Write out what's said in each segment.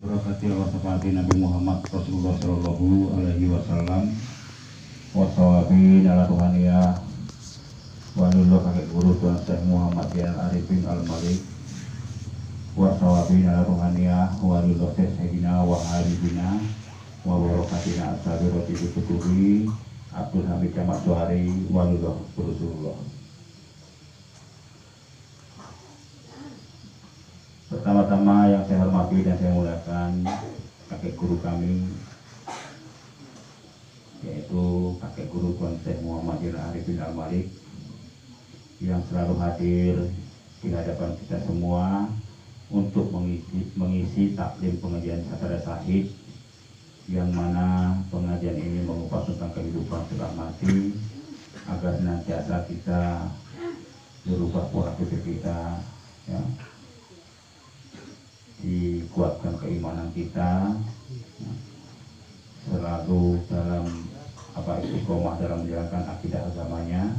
Barakati Allah syafaati Nabi Muhammad Rasulullah Shallallahu Alaihi Wasallam. Wasawabi nala Tuhania Wanullah kakek guru Tuan Syekh Muhammad Yan Arifin Al-Malik. Wasawabi nala Tuhania Wanullah Syekh Sayyidina wa Haribina wa barakatina ashabi roti kutubi Abdul Hamid Jamak Suhari Wanullah Rasulullah. Pertama-tama yang saya hormati dan saya muliakan kakek guru kami, yaitu kakek guru Tuan Syekh Muhammad Yan Arifin Al-Malik, yang selalu hadir di hadapan kita semua untuk mengisi taklim pengajian Satara Sahid, yang mana pengajian ini mengupas tentang kehidupan setelah mati, agar senantiasa kita berubah pola pikir kita, ya, dikuatkan keimanan kita, selalu dalam istiqomah dalam menjalankan akidah agamanya,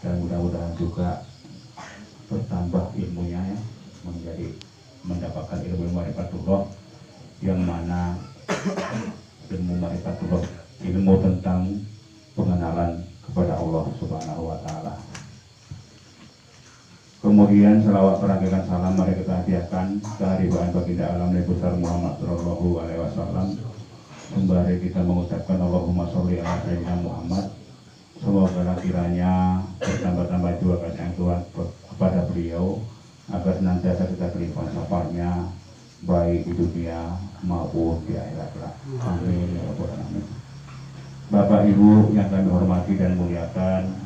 dan mudah-mudahan juga bertambah ilmunya, ya, mendapatkan ilmu ma'rifatullah, yang mana ilmu ma'rifatullah, ilmu tentang pengenalan kepada Allah Subhanahu wa Ta'ala. Kemudian selawat perangkaian salam mari kita hadiahkan kehadiran baginda alam Nabi besar Muhammad Shallallahu Alaihi Wasallam. Sembari kita mengucapkan Allahumma sholli ala sayyidina Muhammad. Semoga kiranya bertambah-tambah juga kasih Tuhan kepada beliau, agar senantiasa kita terima syafaatnya baik di dunia maupun di akhirat. Amin ya rabbal alamin. Bapak Ibu yang kami hormati dan muliakan,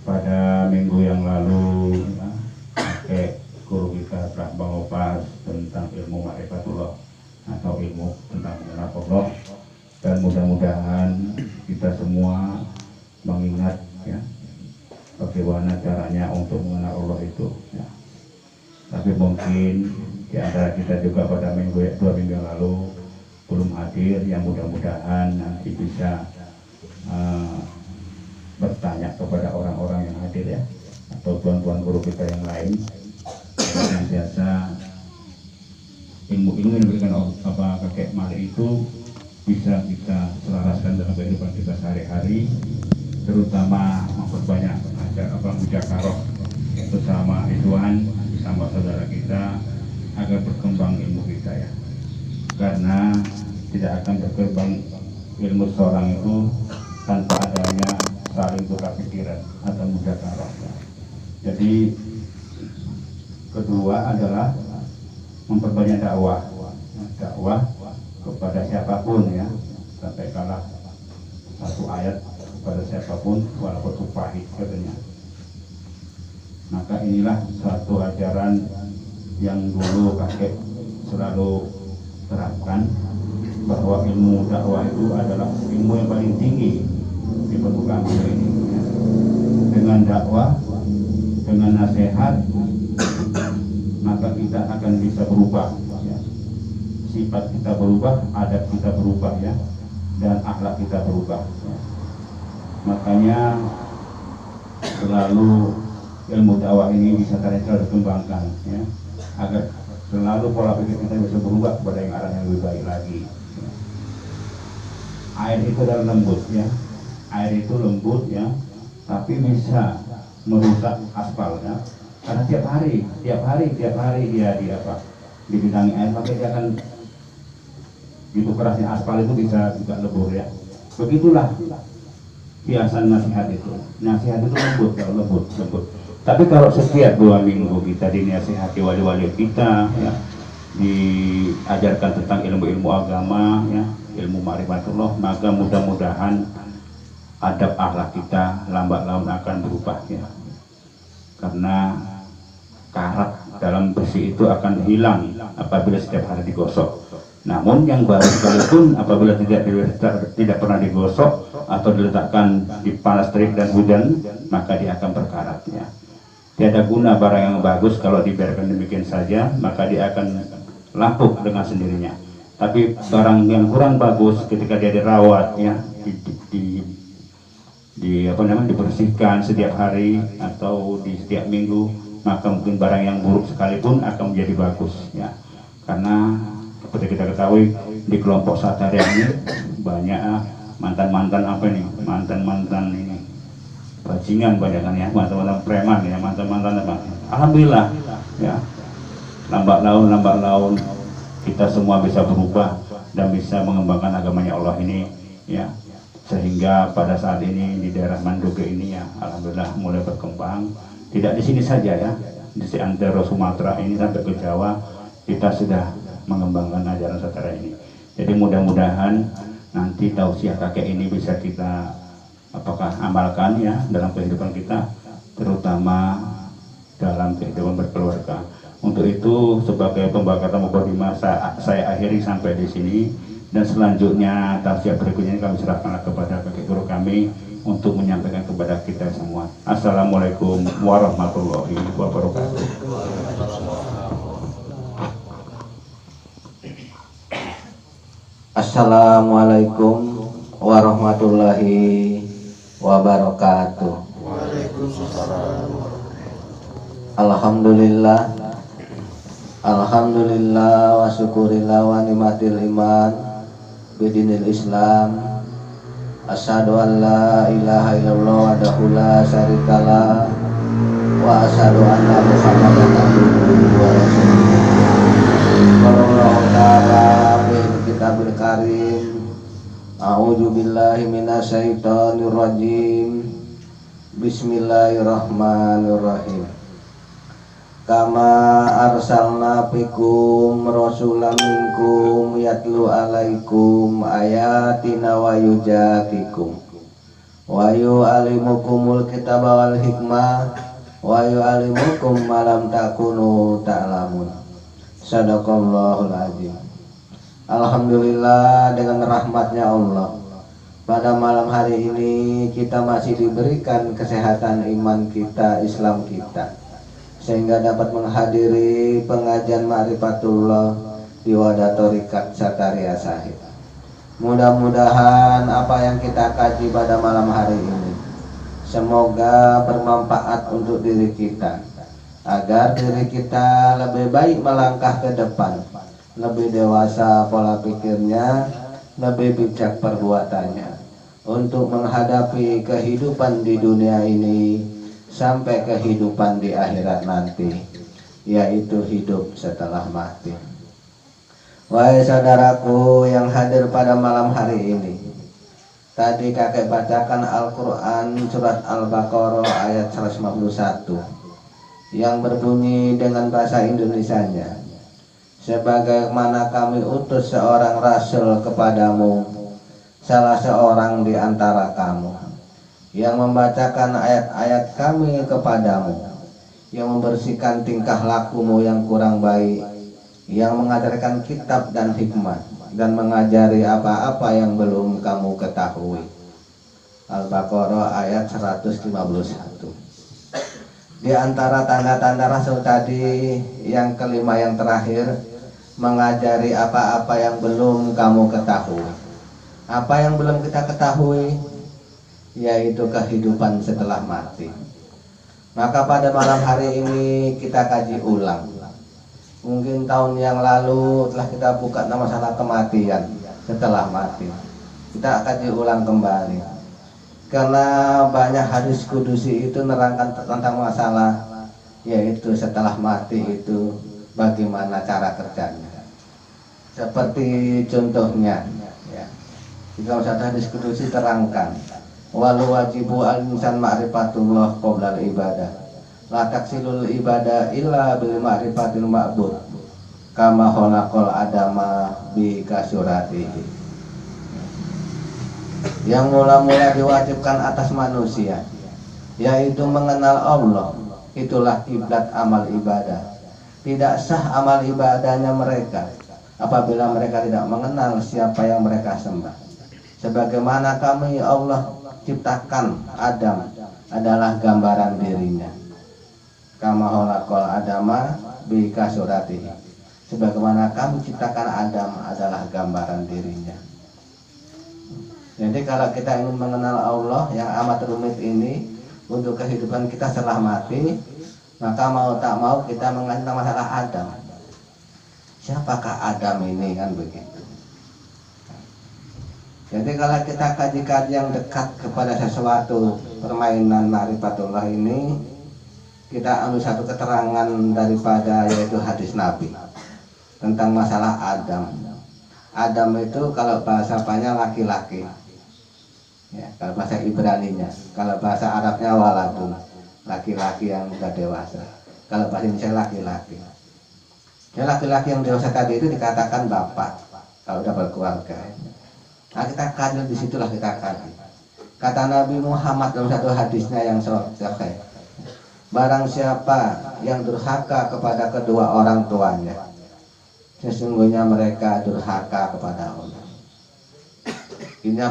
pada minggu yang lalu kakek guru kita telah mengupas tentang ilmu ma'rifatullah atau ilmu tentang mengenal Allah, dan mudah-mudahan kita semua mengingat, ya, bagaimana caranya untuk mengenal Allah itu, ya. Tapi mungkin di antara kita juga pada dua minggu yang lalu belum hadir, yang mudah-mudahan nanti bisa bertanya kepada orang-orang yang hadir, ya, atau tuan-tuan guru kita yang lain, yang biasa ilmu-ilmu yang diberikan kakek Malik itu bisa kita selaraskan dalam kehidupan kita sehari-hari, terutama memperbanyak mujakarah bersama Ikhwan, bersama saudara kita, agar berkembang ilmu kita, ya, karena tidak akan berkembang ilmu seorang itu tanpa adanya saling tukar pikiran atau mujakarah. Jadi kedua adalah memperbanyak dakwah kepada siapapun, ya, sampai kalah satu ayat kepada siapapun walaupun itu pahit katanya. Maka inilah satu ajaran yang dulu kakek selalu terapkan, bahwa ilmu dakwah itu adalah ilmu yang paling tinggi di permukaan bumi ini. Dengan dakwah, dengan nasihat, maka kita akan bisa berubah, ya. Sifat kita berubah, adat kita berubah, ya, dan akhlak kita berubah, ya. Makanya selalu ilmu dakwah ini bisa terus dikembangkan, ya, agar selalu pola pikir kita bisa berubah kepada yang arah yang lebih baik lagi, ya. Air itu adalah lembut, ya. Air itu lembut, ya, tapi bisa merusak aspal, ya, karena tiap hari dia dibidangi air, maka dia akan gitu kerasnya aspal itu bisa juga lebur, ya. Begitulah biasa nasihat itu lembut, kalau lembut. Tapi kalau setiap 2 minggu kita dinasihati wali-wali kita, ya, diajarkan tentang ilmu-ilmu agama, ya, ilmu ma'rifatullah, maka mudah-mudahan adab akhlak kita lambat laun akan berubah, ya. Karena karat dalam besi itu akan hilang apabila setiap hari digosok. Namun yang baru sekalipun apabila tidak pernah digosok atau diletakkan di panas terik dan hujan, maka dia akan berkarat, ya. Tiada guna barang yang bagus kalau dibiarkan demikian saja, maka dia akan lapuk dengan sendirinya. Tapi barang yang kurang bagus ketika dia dirawat, ya, dibersihkan setiap hari atau di setiap minggu, maka mungkin barang yang buruk sekalipun akan menjadi bagus, ya. Karena seperti kita ketahui di kelompok Satria ini banyak mantan-mantan apa nih, mantan-mantan ini bajingan banyak kan ya, mantan-mantan preman ya, mantan-mantan apa. Alhamdulillah ya, lambat laun kita semua bisa berubah dan bisa mengembangkan agamanya Allah ini ya, sehingga pada saat ini di daerah Mandoge ini ya alhamdulillah mulai berkembang. Tidak di sini saja ya, di antara Sumatera ini sampai ke Jawa kita sudah mengembangkan ajaran Satria ini. Jadi mudah-mudahan nanti tausiah kakek ini bisa kita amalkan ya dalam kehidupan kita, terutama dalam kehidupan berkeluarga. Untuk itu sebagai pembacaan mukadimah saya akhiri sampai di sini, dan selanjutnya tausiah berikutnya kami serahkan kepada kakek guru kami untuk menyampaikan kepada kita semua. Assalamualaikum warahmatullahi wabarakatuh. Assalamualaikum warahmatullahi wabarakatuh. Alhamdulillah, alhamdulillah wa syukurillah wa ni'matil iman bidinil Islam. Asyhadu an la ilaha illallah wahdahu la syarikalah wa asyhadu anna Muhammadan abduhu wa rasuluh. Qala ta'ala bil kitabil karim. A'udzu billahi minasyaitonir rajim. Bismillahirrahmanirrahim. Kama arsalna fikum rasulam minkum yatlu alaikum ayatina wa yujadikum wa yu'allimukumul kitaba wal hikmah wa yu'allimukum ma lam takunu ta'lamun. Sadaqallahul azim. Alhamdulillah, dengan rahmatnya Allah pada malam hari ini kita masih diberikan kesehatan iman kita, Islam kita, sehingga dapat menghadiri pengajian Ma'rifatullah di Wadah Thariqat Satria Syahid. Mudah-mudahan apa yang kita kaji pada malam hari ini semoga bermanfaat untuk diri kita, agar diri kita lebih baik melangkah ke depan, lebih dewasa pola pikirnya, lebih bijak perbuatannya, untuk menghadapi kehidupan di dunia ini sampai kehidupan di akhirat nanti, yaitu hidup setelah mati. Wahai saudaraku yang hadir pada malam hari ini, tadi kakek bacakan Al-Quran surat Al-Baqarah ayat 151 yang berbunyi dengan bahasa Indonesianya, sebagaimana kami utus seorang rasul kepadamu, salah seorang di antara kamu, yang membacakan ayat-ayat kami kepadamu, yang membersihkan tingkah lakumu yang kurang baik, yang mengajarkan kitab dan hikmah, dan mengajari apa-apa yang belum kamu ketahui. Al-Baqarah ayat 151. Di antara tanda-tanda rasul tadi yang kelima, yang terakhir, mengajari apa-apa yang belum kamu ketahui. Apa yang belum kita ketahui, yaitu kehidupan setelah mati. Maka pada malam hari ini kita kaji ulang. Mungkin tahun yang lalu telah kita buka masalah kematian setelah mati. Kita kaji ulang kembali, karena banyak hadis kudusi itu nerangkan tentang masalah, yaitu setelah mati itu bagaimana cara kerjanya. Seperti contohnya ya, jika satu hadis kudusi terangkan, walau wajibu al-insan ma'rifatullah qoblal ibadah, la taksilul ibadah illa bil ma'rifatil ma'bud, kama khalaqal adama bi kasuratihi. Yang mula-mula diwajibkan atas manusia, yaitu mengenal Allah. Itulah kiblat amal ibadah. Tidak sah amal ibadahnya mereka apabila mereka tidak mengenal siapa yang mereka sembah. Sebagaimana kami Allah ciptakan Adam adalah gambaran dirinya, kama khalaqal adama bi kasuratihi, sebagaimana kami ciptakan Adam adalah gambaran dirinya. Jadi kalau kita ingin mengenal Allah yang amat rumit ini untuk kehidupan kita setelah mati, maka mau tak mau kita mengenal masalah Adam. siapakah Adam ini, kan begitu. Jadi kalau kita kaji-kaji yang dekat kepada sesuatu permainan ma'rifatullah ini, kita ambil satu keterangan daripada yaitu hadis Nabi tentang masalah Adam. Adam itu kalau bahasa apanya laki-laki, ya, kalau bahasa Ibraninya. Kalau bahasa Arabnya waladun, laki-laki yang sudah dewasa. Kalau bahasa Indonesia laki-laki. Ya, laki-laki yang dewasa tadi itu dikatakan bapak kalau udah berkeluarga. Nah, kita kaji disitulah kita kaji. Kata Nabi Muhammad dalam satu hadisnya yang sahih, barang siapa yang durhaka kepada kedua orang tuanya, sesungguhnya mereka durhaka kepada Allah. Ini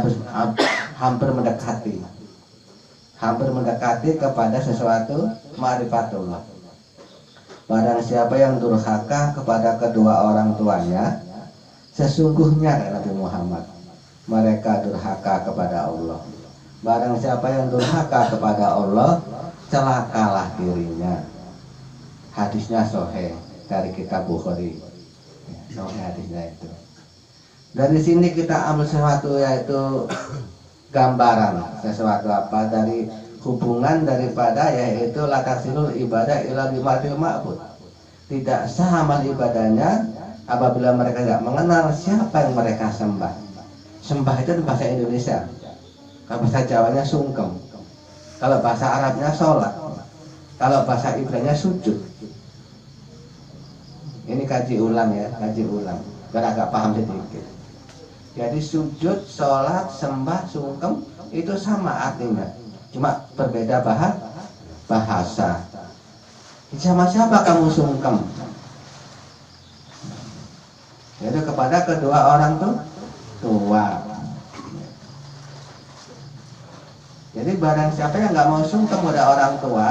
hampir mendekati kepada sesuatu ma'rifatullah. Barang siapa yang durhaka kepada kedua orang tuanya, sesungguhnya Nabi Muhammad, mereka durhaka kepada Allah. Barang siapa yang durhaka kepada Allah, celakalah dirinya. Hadisnya sahih dari kitab Bukhari. Sahih hadisnya itu. Dari sini kita ambil sesuatu, yaitu gambaran sesuatu apa dari hubungan daripada yaitu latasilul ibadah ila bimatil ma'bud. Tidak sah amal ibadahnya apabila mereka tidak mengenal siapa yang mereka sembah. Sembah itu bahasa Indonesia. Kalau bahasa Jawanya sungkem. Kalau bahasa Arabnya sholat. Kalau bahasa Ibraninya sujud. Ini kaji ulang ya, kaji ulang. Biar agak paham sedikit. Jadi sujud, sholat, sembah, sungkem itu sama artinya. Cuma berbeda bahasa. Sama siapa kamu sungkem? Jadi kepada kedua orang tua. Jadi barang siapa yang nggak mau sungkem kepada orang tua,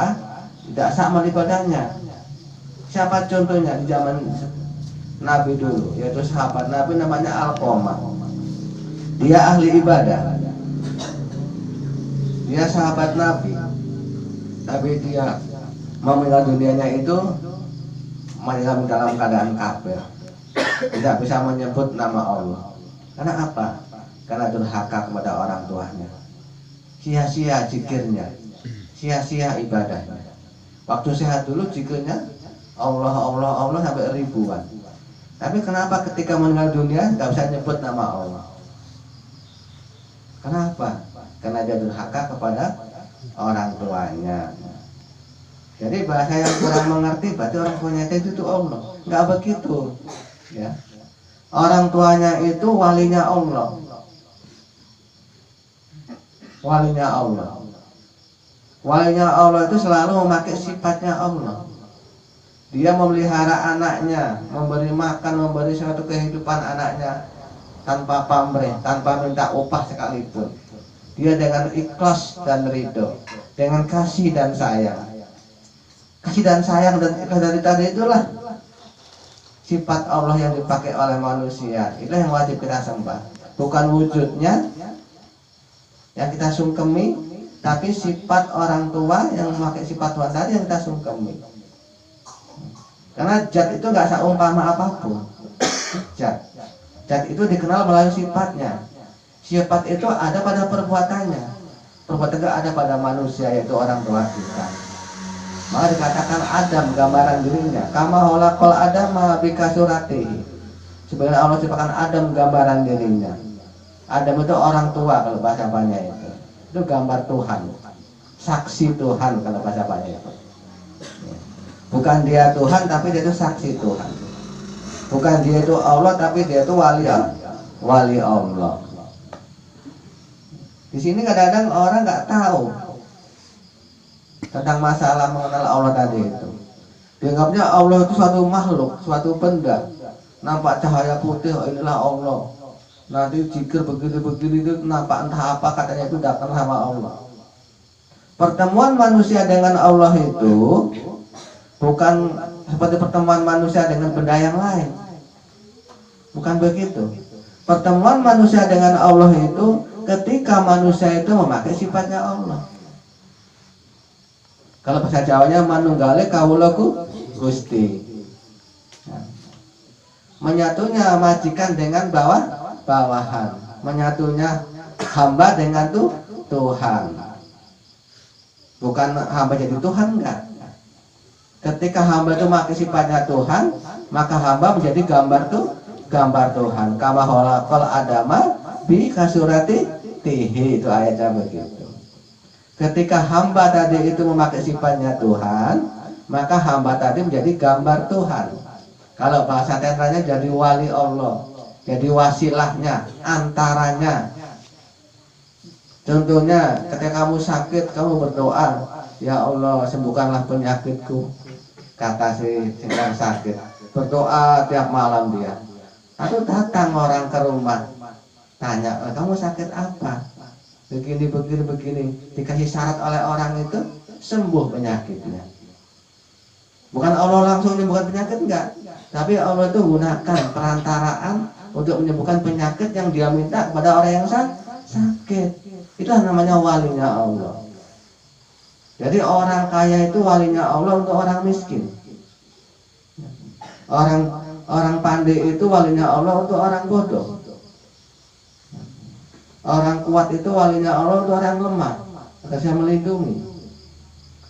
tidak sah amal ibadahnya. Siapa contohnya di zaman Nabi dulu, yaitu sahabat Nabi namanya Alqamah. Dia ahli ibadah, dia sahabat Nabi, tapi dia meninggal dunianya itu meninggal dalam keadaan kafir, tidak bisa menyebut nama Allah. Karena apa? Karena durhaka kepada orang tuanya. Sia-sia zikirnya, sia-sia ibadahnya. Waktu sehat dulu zikirnya Allah Allah Allah sampai ribuan. Tapi kenapa ketika meninggal dunia nggak bisa nyebut nama Allah? Kenapa? Karena dia durhaka kepada orang tuanya. Jadi bahasa yang kurang mengerti berarti orang tuanya itu Allah. Nggak begitu, ya. Orang tuanya itu walinya Allah. Walinya Allah. Walinya Allah itu selalu memakai sifatnya Allah. Dia memelihara anaknya, memberi makan, memberi suatu kehidupan anaknya tanpa pamrih, tanpa minta upah sekalipun. Dia dengan ikhlas dan ridho, dengan kasih dan sayang. Kasih dan sayang dan ikhlas dari tadi itulah sifat Allah yang dipakai oleh manusia. Itulah yang wajib kita sembah. Bukan wujudnya yang kita sungkemi, tapi sifat orang tua yang memakai sifat Tuhan tadi yang kita sungkemi. Karena zat itu nggak seumpama apapun. Zat itu dikenal melalui sifatnya. Sifat itu ada pada perbuatannya. Perbuatan itu ada pada manusia, yaitu orang tua kita. Maka dikatakan Adam gambaran dirinya. Kama khalaqal Adama bikasuratihi. Sebenarnya Allah ciptakan Adam gambaran dirinya. Adam itu orang tua kalau bahasa banyak itu. Itu gambar Tuhan. Saksi Tuhan kalau bahasa banyak itu. Bukan dia Tuhan tapi dia itu saksi Tuhan. Bukan dia itu Allah tapi dia itu wali Allah. Di sini kadang-kadang orang nggak tahu tentang masalah mengenal Allah tadi itu. Dianggapnya Allah itu suatu makhluk, suatu benda. Nampak cahaya putih, oh inilah Allah. Nanti jikir begini-begini itu nampak entah apa, katanya itu datang sama Allah. Pertemuan manusia dengan Allah itu bukan seperti pertemuan manusia dengan benda yang lain. Bukan begitu. Pertemuan manusia dengan Allah itu ketika manusia itu memakai sifatnya Allah. Kalau bahasa Jawanya manunggale kawulaku Gusti. Menyatunya majikan dengan bawahan, menyatunya hamba dengan Tuhan. Bukan hamba jadi Tuhan, enggak. Ketika hamba itu memakai sifatnya Tuhan, maka hamba menjadi gambar Tuhan. Kama khalaqal adama bi kasurati tihi, itu ayatnya begitu. Ketika hamba tadi itu memakai sifatnya Tuhan, maka hamba tadi menjadi gambar Tuhan. Kalau bahasa tentranya jadi wali Allah, jadi wasilahnya, antaranya. Contohnya ketika kamu sakit, kamu berdoa, ya Allah sembuhkanlah penyakitku, kata si yang sakit. Berdoa tiap malam dia. Atau datang orang ke rumah, tanya, kamu sakit apa? Begini. Dikasih syarat oleh orang itu, sembuh penyakitnya. Bukan Allah langsung menyembuhkan penyakit, enggak. Tapi Allah itu gunakan perantaraan untuk menyembuhkan penyakit yang dia minta kepada orang yang sakit. Itulah namanya walinya Allah. Jadi orang kaya itu walinya Allah untuk orang miskin. Orang pandai itu walinya Allah untuk orang bodoh. Orang kuat itu walinya Allah untuk orang lemah, agar saya melindungi.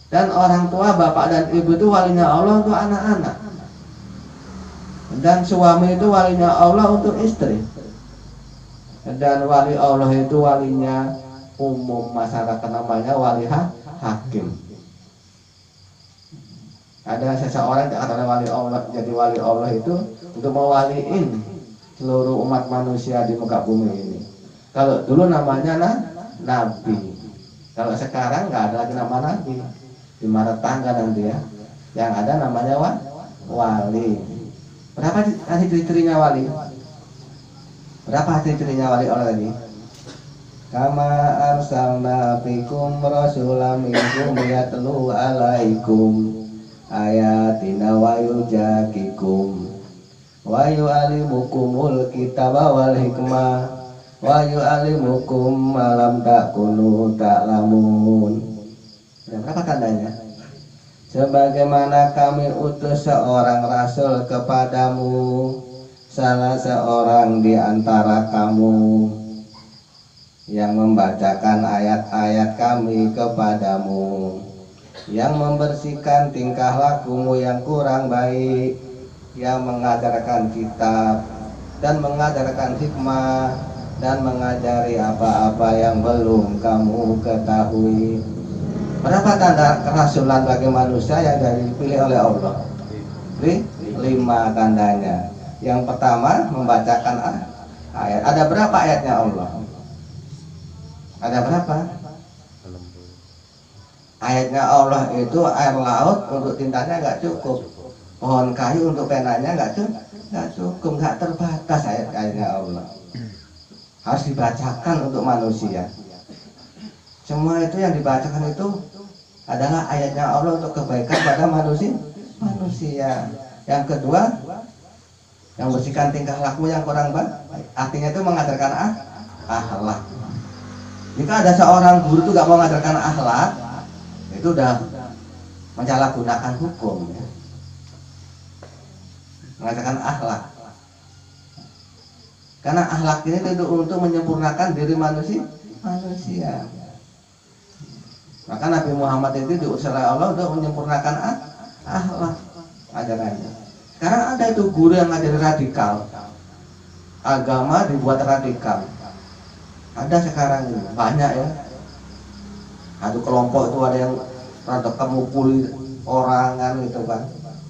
Dan orang tua, bapak dan ibu itu walinya Allah untuk anak-anak. Dan suami itu walinya Allah untuk istri. Dan wali Allah itu walinya umum masyarakat, namanya wali hakim. Ada seseorang yang kata wali Allah, jadi wali Allah itu untuk mewaliin seluruh umat manusia di muka bumi ini. Kalau dulu namanya nabi, kalau sekarang nggak ada lagi nama nabi, dimana tangga nanti ya. Yang ada namanya wali. Berapa ciri-cirinya wali? Berapa ciri-cirinya wali Allah tadi? Kama arsalna fikum rasulam minkum yatlu alaikum ayatina wa yujakikum wa yu'allimukumul kitaba wal hikmah wa yu'allimukum ma lam takunu ta'lamun. Berapa tandanya? Sebagaimana kami utus seorang rasul kepadamu, salah seorang di antara kamu yang membacakan ayat-ayat kami kepadamu, yang membersihkan tingkah lakumu yang kurang baik, yang mengajarkan kitab dan mengajarkan hikmah dan mengajari apa-apa yang belum kamu ketahui. Berapa tanda kerasulan bagi manusia yang dipilih oleh Allah? 5 tandanya. Yang pertama, membacakan ayat. Ada berapa ayatnya Allah? Ada berapa? Ayatnya Allah itu air laut untuk tintanya nggak cukup, pohon kayu untuk penanya nggak cukup, nggak terbatas ayat-ayatnya Allah. Harus dibacakan untuk manusia. Semua itu yang dibacakan itu adalah ayatnya Allah untuk kebaikan pada manusia. Yang kedua, yang bersihkan tingkah laku yang kurang baik. Artinya itu mengajarkan akhlak. Jika ada seorang guru itu gak mau mengajarkan akhlak, itu udah menyalahgunakan hukum ya. Mengajarkan akhlak. Karena akhlak ini itu untuk menyempurnakan diri manusia. Maka Nabi Muhammad itu diutus oleh Allah untuk menyempurnakan akhlak ajarannya. Sekarang ada itu guru yang ngajari radikal, agama dibuat radikal. Ada sekarang ini banyak ya. Ada kelompok itu ada yang rada mukuli orang kan gitu kan.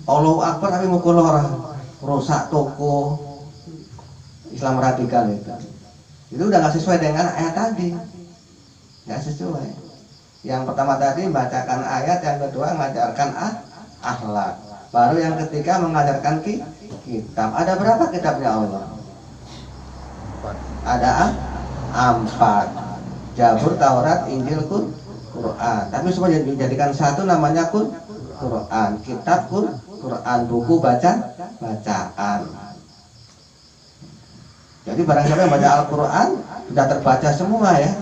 Allahu Akbar tapi mukul orang, rusak toko. Islam radikal itu udah nggak sesuai dengan ayat tadi, nggak sesuai. Yang pertama tadi membacakan ayat, yang kedua mengajarkan akhlak, baru yang ketiga mengajarkan kitab. Ada berapa kitabnya Allah? Ada 4, Zabur, Taurat, Injil, Quran. Tapi semua dijadikan satu, namanya Quran. Kitab Quran, buku bacaan. Jadi barang siapa yang baca Al-Quran sudah terbaca semua ya.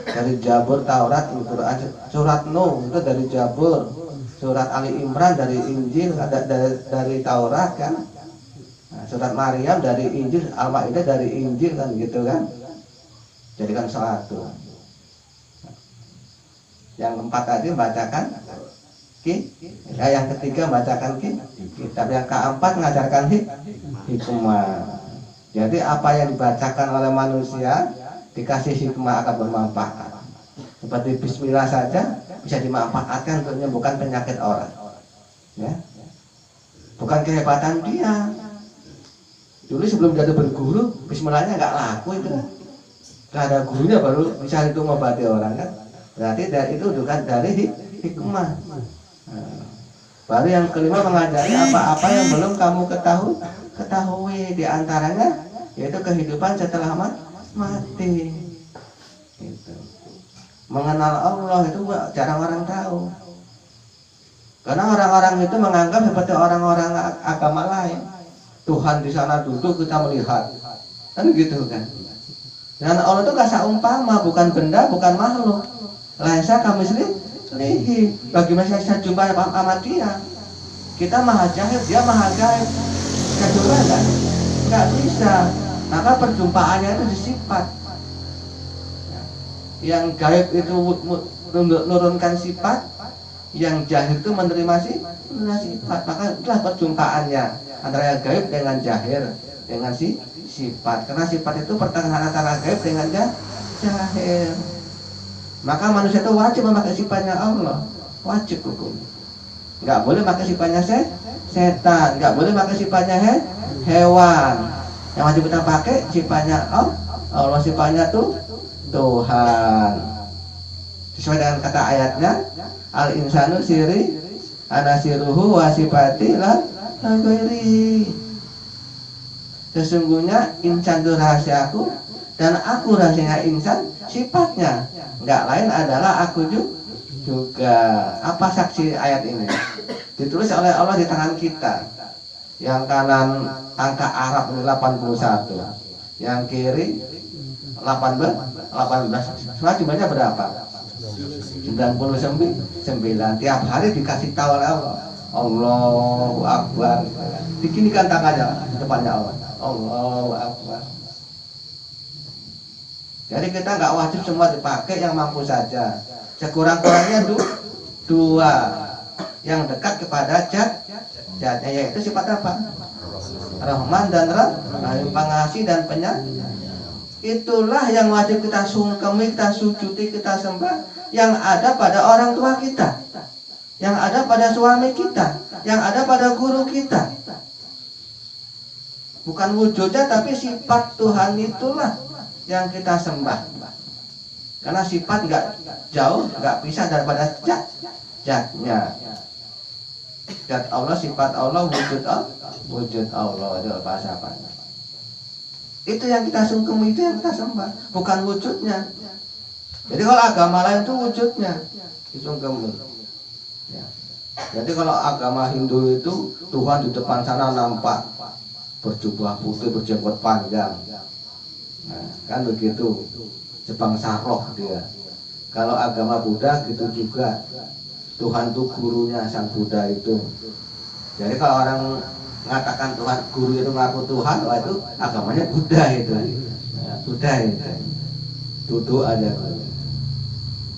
Dari Zabur, Taurat, Quran, surat Nuh itu dari Zabur, surat Ali Imran dari Injil, ada dari Taurat kan. Nah, surat Maryam dari Injil, Al-Maidah dari Injil kan gitu kan. Jadikan satu. Yang keempat tadi bacakan yang ketiga bacakan kitab, yang keempat mengajarkan hikmah. Jadi apa yang dibacakan oleh manusia dikasih hikmah akan bermanfaat. Seperti Bismillah saja bisa dimanfaatkan untuk menyembuhkan penyakit orang. Ya. Bukan kehebatan dia. Dulu sebelum jadi berguru, Bismillahnya nggak laku itu. Nggak ada gurunya baru bisa itu mengobati orang kan. Berarti itu bukan dari hikmah. Nah, baru yang kelima mengajari apa-apa yang belum kamu ketahui, di antaranya yaitu kehidupan setelah mati. Gitu. Mengenal Allah itu jarang orang tahu. Karena orang-orang itu menganggap seperti orang-orang agama lain. Tuhan di sana duduk, kita melihat. Kan gitu kan. Dan Allah itu gak seumpama, bukan benda, bukan makhluk. Laisa kamislihi. Bagi manusia saya jumpa sama dia. Kita maha jahil, dia maha gaib. Kita jumpa kan? Gak bisa. Maka perjumpaannya itu disifat. Yang gaib itu menurunkan sifat, yang jahil itu menerima sifat. Maka itulah perjumpaannya antara gaib dengan jahil, dengan sifat. Karena sifat itu pertengahan antara gaib dengan jahil. Maka manusia itu wajib memakai sifatnya Allah, wajib hukum. Nggak boleh pakai sifatnya setan, nggak boleh pakai sifatnya hewan. Yang wajib kita pakai sifatnya Allah, sifatnya tuh Tuhan. Sesuai dengan kata ayatnya, al insanu siri anasiruhu wasifati la ghairi. Sesungguhnya insan itu rahasiaku dan aku rahasianya insan, sifatnya nggak lain adalah aku juga. Apa saksi ayat ini? Ditulis oleh Allah di tangan kita. Yang kanan angka Arab 81, yang kiri 18. Semua jumlahnya berapa? 99. Tiap hari dikasih tahu oleh Allah. Allahu Akbar. Dikinikan tangannya di depannya Allah. Allahu Akbar. Jadi kita nggak wajib semua dipakai, yang mampu saja. Sekurang-kurangnya dua yang dekat kepada zatnya, yaitu sifat apa? Rahman dan Rahim, pengasih dan penyayang. Itulah yang wajib kita sungkemi, kita sujudi, kita sembah, yang ada pada orang tua kita, yang ada pada suami kita, yang ada pada guru kita. Bukan wujudnya, tapi sifat Tuhan itulah yang kita sembah. Karena sifat nggak jauh, nggak pisah daripada zatnya. Zat Allah, sifat Allah, wujud Allah itu bahasa apa? Itu yang kita sungkem, itu yang kita sembah, bukan wujudnya. Jadi kalau agama lain itu wujudnya disungkem. Ya. Jadi kalau agama Hindu itu Tuhan di depan sana nampak berjubah putih, berjenggot panjang. Nah, kan begitu, sebangsa roh dia. Kalau agama Buddha gitu juga, Tuhan itu gurunya sang Buddha itu. Jadi kalau orang mengatakan Tuhan, guru itu ngaku Tuhan, wah itu agamanya Buddha itu. Ya, Buddha itu. Duduk aja.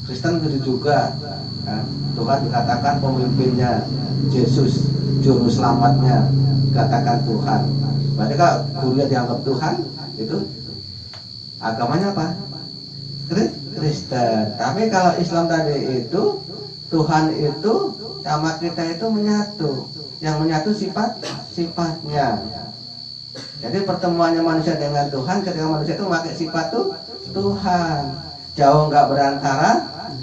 Kristen gitu juga. Nah, Tuhan dikatakan pemimpinnya, Yesus juru selamatnya dikatakan Tuhan. Berarti kalau gurunya dianggap Tuhan, itu agamanya apa? Kristen. Tapi kalau Islam tadi itu Tuhan itu sama kita itu menyatu. Yang menyatu sifatnya. Jadi pertemuannya manusia dengan Tuhan ketika manusia itu memakai sifat Tuhan. Jauh nggak berantara,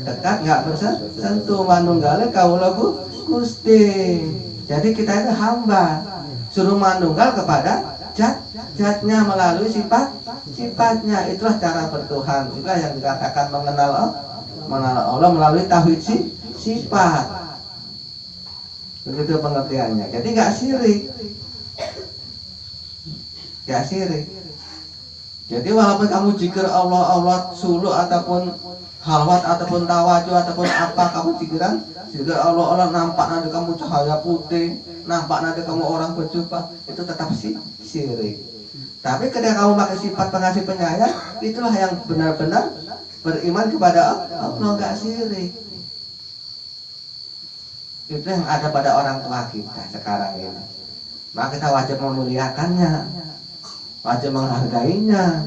dekat nggak bersentuh, manunggale kaula Gusti. Jadi kita itu hamba, suruh manunggal kepada zatnya melalui sifatnya. Itulah cara bertuhan. Itulah yang dikatakan mengenal Allah melalui tauhid sifat. Begitu pengertiannya. Jadi nggak sirik. Jadi walaupun kamu zikir Allah Allah suluk ataupun halwat ataupun tawajuh ataupun apa kamu zikiran, zikir Allah Allah, nampak nanti kamu cahaya putih, nampak nanti kamu orang berjubah, itu tetap syirik. Tapi ketika kamu pakai sifat pengasih penyayang, itulah yang benar-benar beriman kepada Allah, nggak syirik. Itu yang ada pada orang tua kita sekarang ini. Maka kita wajib memuliakannya, wajib menghargainya.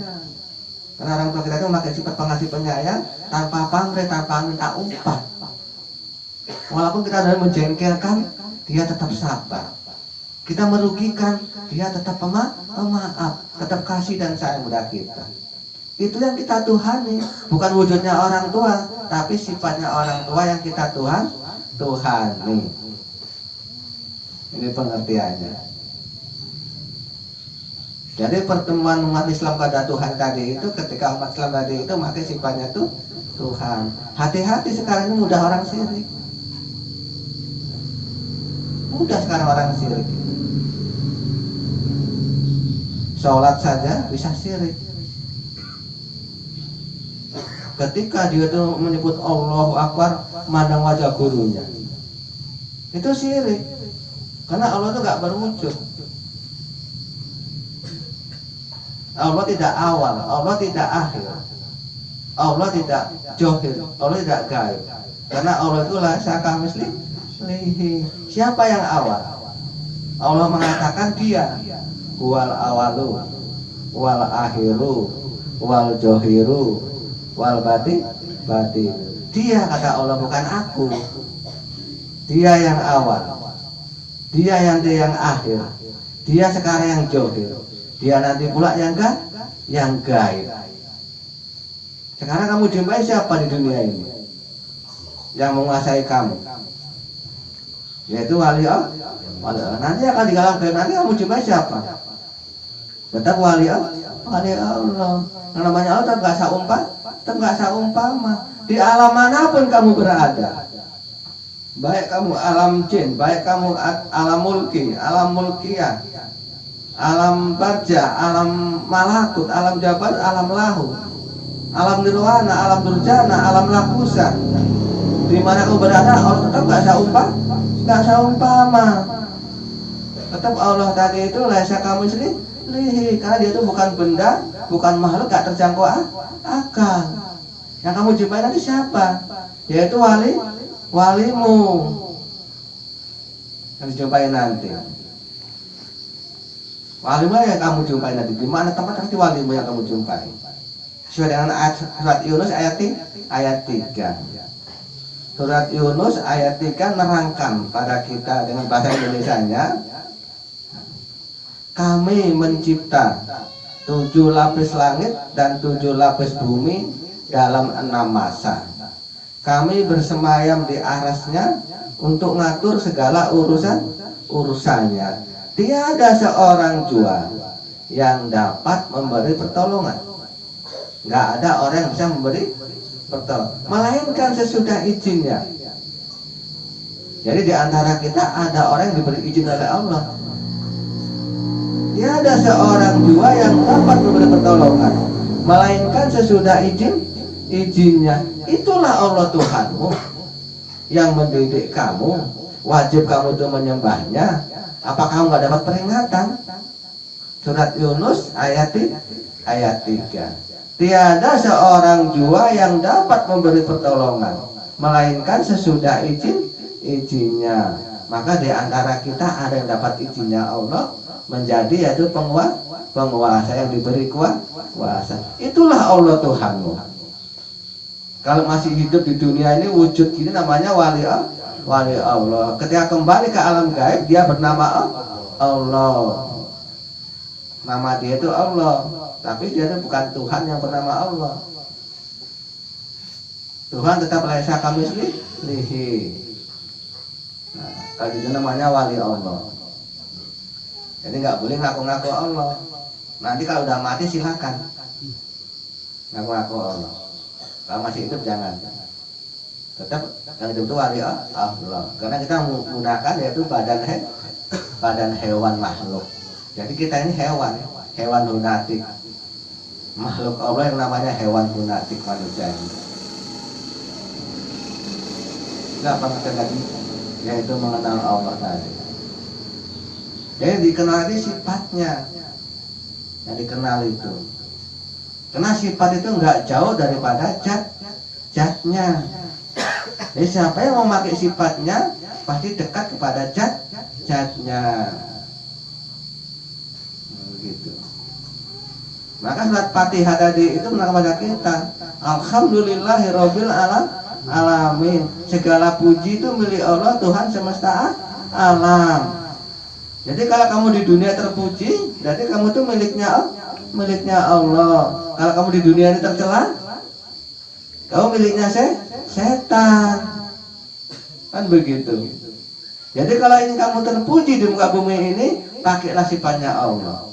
Karena orang tua kita itu memakai sifat pengasih penyayang tanpa pamrih, tanpa minta upah. Walaupun kita sudah menjengkelkan, dia tetap sabar. Kita merugikan, dia tetap pemaaf, tetap kasih dan sayang kepada kita. Itu yang kita tuhani, bukan wujudnya orang tua, tapi sifatnya orang tua yang kita tuhani. Ini pengertiannya. Jadi pertemuan umat Islam pada Tuhan tadi itu, ketika umat Islam tadi itu maka sifatnya tuh Tuhan. Hati-hati sekarang ini mudah orang syirik. Mudah sekarang orang syirik. Sholat saja bisa syirik. Ketika dia tuh menyebut Allahu Akbar, mandang wajah gurunya, itu syirik. Karena Allah itu gak berwujud. Allah tidak awal, Allah tidak akhir, Allah tidak johir, Allah tidak gaib. Karena Allah itu la syaka mislihi. Siapa yang awal? Allah mengatakan dia wal awalu, wal akhiru, wal johiru, wal batin. Dia, kata Allah, bukan aku. Dia yang awal, dia yang akhir, dia sekarang yang johir, dia nanti pula yang gaib. Sekarang kamu jumpai siapa di dunia ini yang menguasai kamu? Yaitu wali Allah. Nanti akan di alam gaib, nanti kamu jumpai siapa? Tetap wali Allah. Yang namanya Allah tetap nggak seumpama. Di alam manapun kamu berada, baik kamu alam jin, baik kamu alam mulki, alam mulkiyah, alam barja, alam malakut, alam jabar, alam lahu, alam nirwana, alam durjana, alam lakusa. Di mana kamu berada, Allah tetap nggak seumpama. Tetap Allah tadi itu laisa kamu sendiri, karena dia itu bukan benda, bukan makhluk, nggak terjangkau akal. Yang kamu jumpai nanti siapa? Yaitu walimu yang dijumpai nanti. Walimu yang kamu jumpai nanti. Di mana tempat nanti walimu yang kamu jumpai? Sesuai dengan surat Yunus ayat 3. Surat Yunus ayat 3 nerangkan pada kita dengan bahasa Indonesianya. Kami mencipta 7 lapis langit dan 7 lapis bumi dalam 6 masa. Kami bersemayam di arasnya untuk ngatur segala urusannya. Tiada seorang jua yang dapat memberi pertolongan. Nggak ada orang yang bisa memberi pertolongan, melainkan sesudah izinnya. Jadi di antara kita ada orang yang diberi izin oleh Allah. Tiada seorang jua yang dapat memberi pertolongan, melainkan sesudah izinnya. Itulah Allah Tuhanmu yang mendidik kamu, wajib kamu untuk menyembahnya. Apa kamu nggak dapat peringatan? Surat Yunus ayat 3. Tiada seorang jua yang dapat memberi pertolongan, melainkan sesudah izinnya. Maka di antara kita ada yang dapat izinnya Allah menjadi yaitu penguasa yang diberi kuasa. Itulah Allah Tuhanmu. Kalau masih hidup di dunia ini wujud ini namanya wali Allah. Ketika kembali ke alam gaib dia bernama Allah. Nama dia itu Allah, tapi dia itu bukan Tuhan yang bernama Allah. Tuhan tetap laisa kamitslihi. Nah, kalau itu namanya wali Allah. Jadi nggak boleh ngaku-ngaku Allah. Nanti kalau udah mati silakan ngaku-ngaku Allah. Kalau masih hidup jangan. Tetap yang hidup itu wali Allah. Karena kita menggunakan yaitu badan hewan makhluk. Jadi kita ini hewan lunatik. makhluk Allah yang namanya hewan lunatik manusia ini. Nggak pernah terjadi, yaitu mengenal Allah tadi. Jadi dikenal itu sifatnya yang dikenal itu. Karena sifat itu nggak jauh daripada zatnya. Jadi siapa yang memakai sifatnya pasti dekat kepada zatnya. Begitu. Maka surat Fatihah tadi itu mengenal kepada kita. Alhamdulillahirabbil alamin. Segala puji itu milik Allah, Tuhan semesta alam. Jadi kalau kamu di dunia terpuji, berarti kamu tuh miliknya Allah. Kalau kamu di dunia ini tercela, kamu miliknya setan. Kan begitu. Jadi kalau ingin kamu terpuji di muka bumi ini, pakailah sifatnya Allah.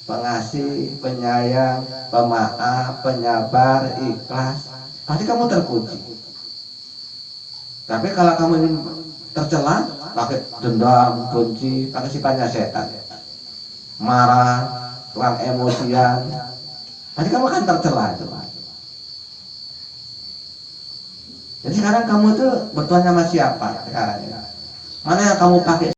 Pengasih, penyayang, pemaaf, penyabar, ikhlas. Pasti kamu terpuji. Tapi kalau kamu ingin tercela, pakai dendam, benci, pakai sifatnya setan, marah, tukang emosian, nanti kamu akan tercela itu. Jadi sekarang kamu tuh bertuan sama siapa sekarang? Mana yang kamu pakai